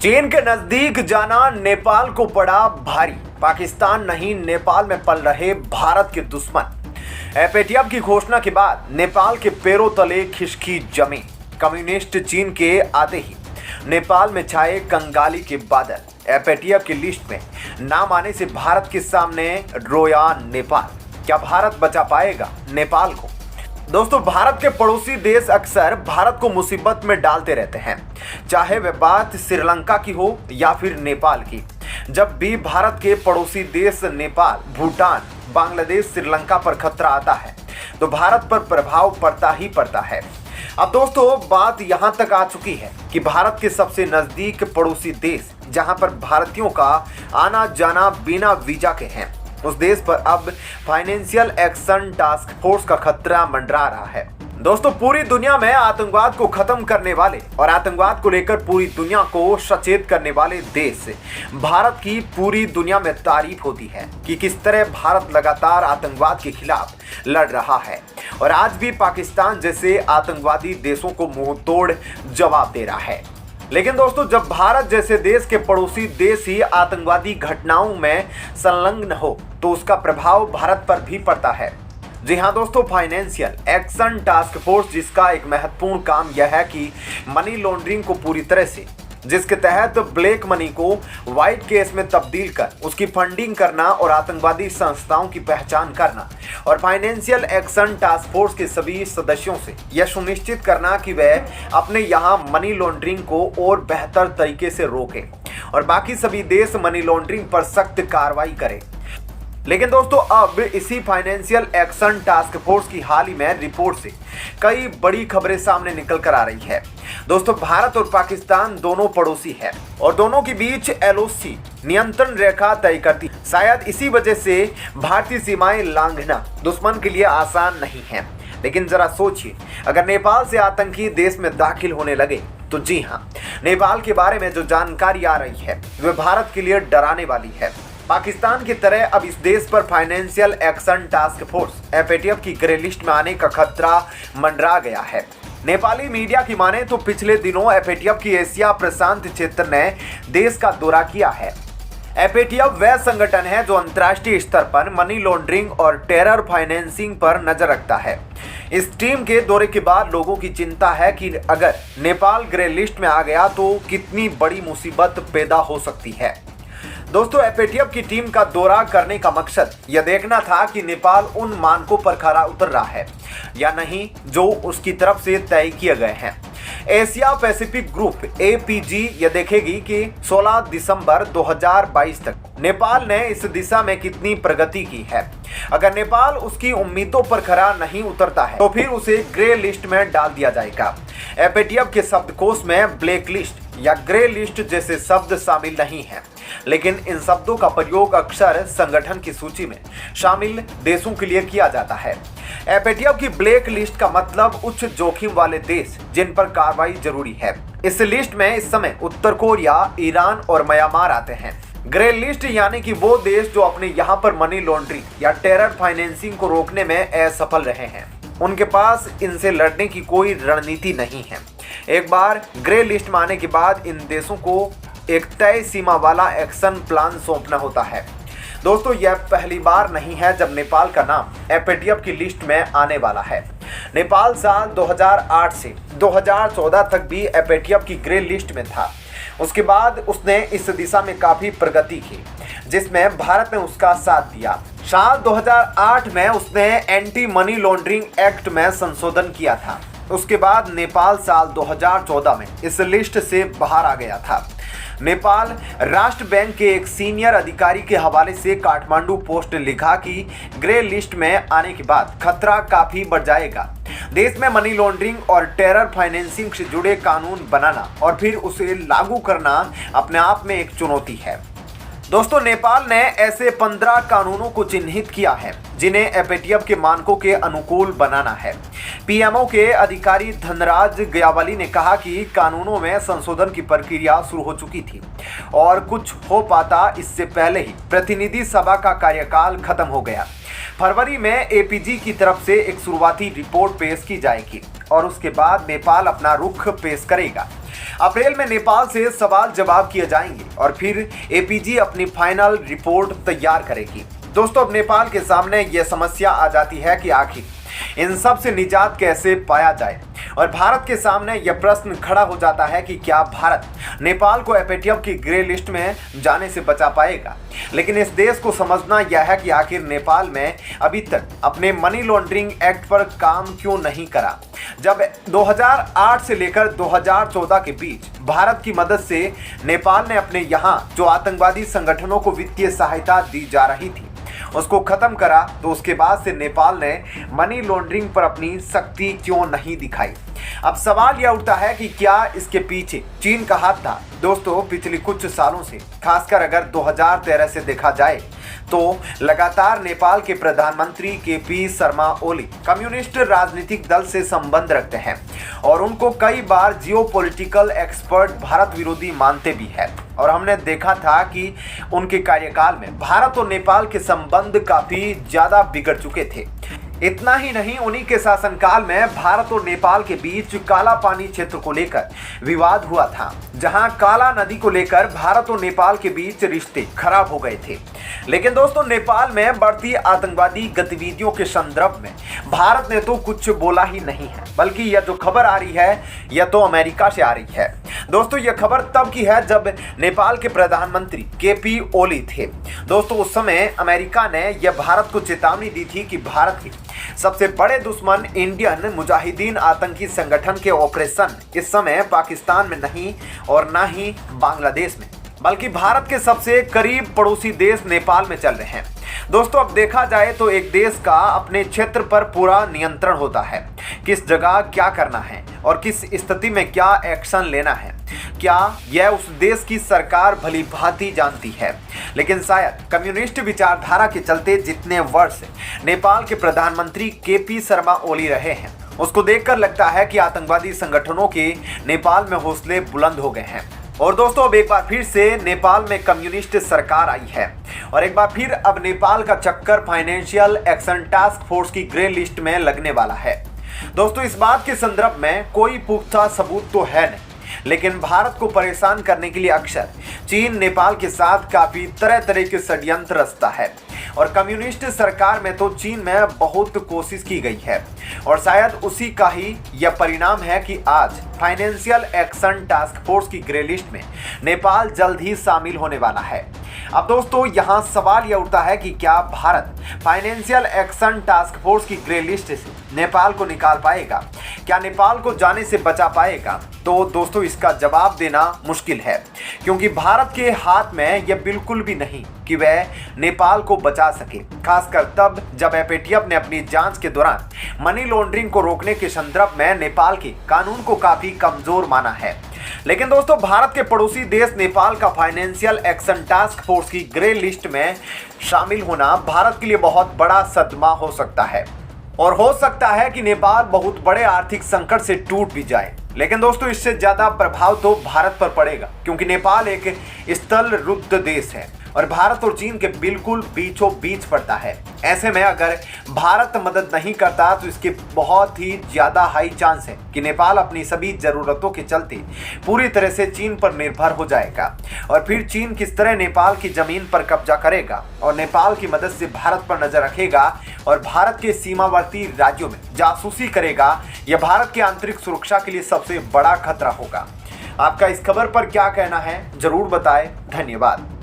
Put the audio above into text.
चीन के नजदीक जाना नेपाल को पड़ा भारी। पाकिस्तान नहीं, नेपाल में पल रहे भारत के दुश्मन। एफएटीएफ की घोषणा के बाद नेपाल के पैरों तले खिसकी जमीन। कम्युनिस्ट चीन के आते ही नेपाल में छाए कंगाली के बादल। एफएटीएफ की लिस्ट में नाम आने से भारत के सामने रोया नेपाल। क्या भारत बचा पाएगा नेपाल को? दोस्तों, भारत के पड़ोसी देश अक्सर भारत को मुसीबत में डालते रहते हैं, चाहे वह बात श्रीलंका की हो या फिर नेपाल की। जब भी भारत के पड़ोसी देश नेपाल, भूटान, बांग्लादेश, श्रीलंका पर खतरा आता है तो भारत पर प्रभाव पड़ता ही पड़ता है। अब दोस्तों, बात यहां तक आ चुकी है कि भारत के सबसे नजदीक पड़ोसी देश, जहां पर भारतीयों का आना जाना बिना वीजा के हैं, उस देश पर अब फाइनेंशियल एक्शन टास्क फोर्स का खतरा मंडरा रहा है। दोस्तों, पूरी दुनिया में आतंकवाद को खत्म करने वाले और आतंकवाद को लेकर पूरी दुनिया को सचेत करने वाले देश भारत की पूरी दुनिया में तारीफ होती है कि किस तरह भारत लगातार आतंकवाद के खिलाफ लड़ रहा है और आज भी पाकिस्तान जैसे आतंकवादी देशों को मुंह तोड़ जवाब दे रहा है। लेकिन दोस्तों, जब भारत जैसे देश के पड़ोसी देश ही आतंकवादी घटनाओं में संलग्न हो तो उसका प्रभाव भारत पर भी पड़ता है। जी हाँ दोस्तों, फाइनेंशियल एक्शन टास्क फोर्स, जिसका एक महत्वपूर्ण काम यह है कि मनी लॉन्ड्रिंग को पूरी तरह से, जिसके तहत ब्लैक मनी को व्हाइट केस में तब्दील कर उसकी फंडिंग करना और आतंकवादी संस्थाओं की पहचान करना, और फाइनेंशियल एक्शन टास्क फोर्स के सभी सदस्यों से यह सुनिश्चित करना कि वह अपने यहाँ मनी लॉन्ड्रिंग को और बेहतर तरीके से रोकें और बाकी सभी देश मनी लॉन्ड्रिंग पर सख्त कार्रवाई करें। लेकिन दोस्तों, अब इसी फाइनेंशियल एक्शन टास्क फोर्स की हाल ही में रिपोर्ट से कई बड़ी खबरें सामने निकल कर आ रही है। दोस्तों, भारत और पाकिस्तान दोनों पड़ोसी है और दोनों के बीच एलओसी नियंत्रण रेखा तय करती। शायद इसी वजह से भारतीय सीमाएं लांघना दुश्मन के लिए आसान नहीं है। लेकिन जरा सोचिए, अगर नेपाल से आतंकी देश में दाखिल होने लगे तो जी हाँ, नेपाल के बारे में जो जानकारी आ रही है वह भारत के लिए डराने वाली है। पाकिस्तान की तरह अब इस देश पर financial action task force FATF की ग्रे लिस्ट में आने का खतरा मंडरा गया है। नेपाली मीडिया की माने तो पिछले दिनों एफएटीएफ की एशिया प्रशांत क्षेत्र ने देश का दौरा किया है। एफएटीएफ वह संगठन है जो अंतर्राष्ट्रीय स्तर पर मनी लॉन्ड्रिंग और टेरर फाइनेंसिंग पर नजर रखता है। इस टीम के दौरे के बाद लोगों की चिंता है कि अगर नेपाल ग्रे लिस्ट में आ गया तो कितनी बड़ी मुसीबत पैदा हो सकती है। दोस्तों, एफएटीएफ की टीम का दौरा करने का मकसद यह देखना था कि नेपाल उन मानकों पर खरा उतर रहा है या नहीं जो उसकी तरफ से तय किए गए हैं। एशिया पैसिफिक ग्रुप एपीजी यह देखेगी कि 16 दिसंबर 2022 तक नेपाल ने इस दिशा में कितनी प्रगति की है। अगर नेपाल उसकी उम्मीदों पर खरा नहीं उतरता है तो फिर उसे ग्रे लिस्ट में डाल दिया जाएगा। एफएटीएफ के शब्दकोश में ब्लैक लिस्ट या ग्रे लिस्ट जैसे शब्द शामिल नहीं हैं, लेकिन इन शब्दों का प्रयोग अक्सर संगठन की सूची में शामिल देशों के लिए किया जाता है। एफएटीएफ की ब्लैक लिस्ट का मतलब उच्च जोखिम वाले देश जिन पर कार्रवाई जरूरी है। इस लिस्ट में इस समय उत्तर कोरिया, ईरान और म्यांमार आते हैं। ग्रे लिस्ट यानी कि वो देश जो अपने यहाँ पर मनी लॉन्ड्रिंग या टेरर फाइनेंसिंग को रोकने में असफल रहे हैं। उनके पास इनसे लड़ने की कोई रणनीति नहीं है। एक बार ग्रे लिस्ट में आने के बाद इन देशों को एक तय सीमा वाला एक्शन प्लान सौंपना होता है। दोस्तों, यह पहली बार नहीं है जब नेपाल का नाम एफएटीएफ की लिस्ट में आने वाला है। नेपाल साल 2008 से 2014 तक भी एफएटीएफ की ग्रे लिस्ट में था। उसके बाद उसने इस दिशा में काफी प्रगति की, जिसमें भारत ने उसका साथ दिया। साल 2008 में उसने एंटी मनी लॉन्ड्रिंग एक्ट में संशोधन किया था। उसके बाद नेपाल साल 2014 में इस लिस्ट से बाहर आ गया था। नेपाल राष्ट्र बैंक के एक सीनियर अधिकारी के हवाले से काठमांडू पोस्ट ने लिखा कि ग्रे लिस्ट में आने के बाद खतरा काफी बढ़ जाएगा। देश में मनी लॉन्ड्रिंग और टेरर फाइनेंसिंग से जुड़े कानून बनाना और फिर उसे लागू करना अपने आप में एक चुनौती है। दोस्तों, नेपाल ने ऐसे 15 कानूनों को चिन्हित किया है जिन्हें एफएटीएफ के मानकों के अनुकूल बनाना है। पीएमओ के अधिकारी धनराज गयावली ने कहा कि कानूनों में संशोधन की प्रक्रिया शुरू हो चुकी थी और कुछ हो पाता इससे पहले ही प्रतिनिधि सभा का कार्यकाल खत्म हो गया। फरवरी में एपीजी की तरफ से एक शुरुआती रिपोर्ट पेश की जाएगी और उसके बाद नेपाल अपना रुख पेश करेगा। अप्रैल में नेपाल से सवाल जवाब किए जाएंगे और फिर एपीजी अपनी फाइनल रिपोर्ट तैयार करेगी। दोस्तों, अब नेपाल के सामने यह समस्या आ जाती है कि आखिर इन सब से निजात कैसे पाया जाए और भारत के सामने यह प्रश्न खड़ा हो जाता है कि क्या भारत नेपाल को एफएटीएफ की ग्रे लिस्ट में जाने से बचा पाएगा। लेकिन इस देश को समझना यह है कि आखिर नेपाल में अभी तक अपने मनी लॉन्ड्रिंग एक्ट पर काम क्यों नहीं करा। जब 2008 से लेकर 2014 के बीच भारत की मदद से नेपाल ने अपने यहाँ जो आतंकवादी संगठनों को वित्तीय सहायता दी जा रही थी उसको खत्म करा, तो उसके बाद से नेपाल ने मनी लॉन्ड्रिंग पर अपनी सख्ती क्यों नहीं दिखाई। अब सवाल यह उठता है कि क्या इसके पीछे चीन का हाथ था। दोस्तों, पिछले कुछ सालों से, खासकर अगर 2013 से देखा जाए तो लगातार नेपाल के प्रधानमंत्री केपी शर्मा ओली कम्युनिस्ट राजनीतिक दल से संबंध रखते हैं और उनको कई बार जियोपॉलिटिकल एक्सपर्ट भारत विरोधी मानते भी हैं। और हमने देखा था कि उनके कार्यकाल में भारत और नेपाल के संबंध काफी ज्यादा बिगड़ चुके थे। इतना ही नहीं, उन्हीं के शासनकाल में भारत और नेपाल के बीच काला पानी क्षेत्र को लेकर विवाद हुआ था, जहां काला नदी को लेकर भारत और नेपाल के बीच रिश्ते खराब हो गए थे। लेकिन दोस्तों, नेपाल में बढ़ती आतंकवादी गतिविधियों के संदर्भ में भारत ने तो कुछ बोला ही नहीं है, बल्कि यह जो खबर आ रही है यह तो अमेरिका से आ रही है। दोस्तों, यह खबर तब की है जब नेपाल के प्रधानमंत्री केपी ओली थे। दोस्तों, उस समय अमेरिका ने यह भारत को चेतावनी दी थी कि भारत के सबसे बड़े दुश्मन इंडियन मुजाहिदीन आतंकी संगठन के ऑपरेशन इस समय पाकिस्तान में नहीं और ना ही बांग्लादेश में, बल्कि भारत के सबसे करीब पड़ोसी देश नेपाल में चल रहे हैं। दोस्तों, अब देखा जाए तो एक देश का अपने क्षेत्र पर पूरा नियंत्रण होता है, किस जगह क्या करना है और किस स्थिति में क्या एक्शन लेना है, क्या यह उस देश की सरकार भली भांति जानती है। लेकिन शायद कम्युनिस्ट विचारधारा के चलते जितने वर्ष नेपाल के प्रधानमंत्री केपी शर्मा ओली रहे हैं, उसको देखकर लगता है कि आतंकवादी संगठनों के नेपाल में हौसले बुलंद हो गए हैं। और दोस्तों, अब एक बार फिर से नेपाल में कम्युनिस्ट सरकार आई है और एक बार फिर अब नेपाल का चक्कर फाइनेंशियल एक्शन टास्क फोर्स की ग्रे लिस्ट में लगने वाला है। दोस्तों, इस बात के संदर्भ में कोई पुख्ता सबूत तो है नहीं, लेकिन भारत को परेशान करने के लिए अक्सर चीन नेपाल के साथ काफी तरह तरह के षड्यंत्र रचता है और कम्युनिस्ट सरकार में तो चीन में बहुत कोशिश की गई है और शायद उसी का ही यह परिणाम है कि आज फाइनेंशियल एक्शन टास्क फोर्स की ग्रे लिस्ट में नेपाल जल्द ही शामिल होने वाला है। अब दोस्तों, यहाँ सवाल यह उठता है कि क्या Bharat financial action task force की ग्रे लिस्ट से नेपाल को निकाल पाएगा, क्या नेपाल को जाने से बचा पाएगा। तो दोस्तों, इसका जवाब देना मुश्किल है, क्योंकि भारत के हाथ में यह बिल्कुल भी नहीं कि वह नेपाल को बचा सके, खासकर तब जब एफएटीएफ ने अपनी जांच के दौरान मनी लॉन्ड्रिंग को रोकने के संदर्भ में नेपाल के कानून को काफी कमजोर माना है। लेकिन दोस्तों, भारत के पड़ोसी देश नेपाल का फाइनेंशियल एक्शन टास्क फोर्स की ग्रे लिस्ट में शामिल होना भारत के लिए बहुत बड़ा सदमा हो सकता है और हो सकता है कि नेपाल बहुत बड़े आर्थिक संकट से टूट भी जाए। लेकिन दोस्तों, इससे ज्यादा प्रभाव तो भारत पर पड़ेगा, क्योंकि नेपाल एक स्थल रुद्ध देश है और भारत और चीन के बिल्कुल बीचों बीच पड़ता है। ऐसे में अगर भारत मदद नहीं करता तो इसके बहुत ही ज्यादा हाई चांस है कि नेपाल अपनी सभी जरूरतों के चलते पूरी तरह से चीन पर निर्भर हो जाएगा और फिर चीन किस तरह नेपाल की जमीन पर कब्जा करेगा और नेपाल की मदद से भारत पर नजर रखेगा और भारत के सीमावर्ती राज्यों में जासूसी करेगा, यह भारत की आंतरिक सुरक्षा के लिए सबसे बड़ा खतरा होगा। आपका इस खबर पर क्या कहना है, जरूर बताएं। धन्यवाद।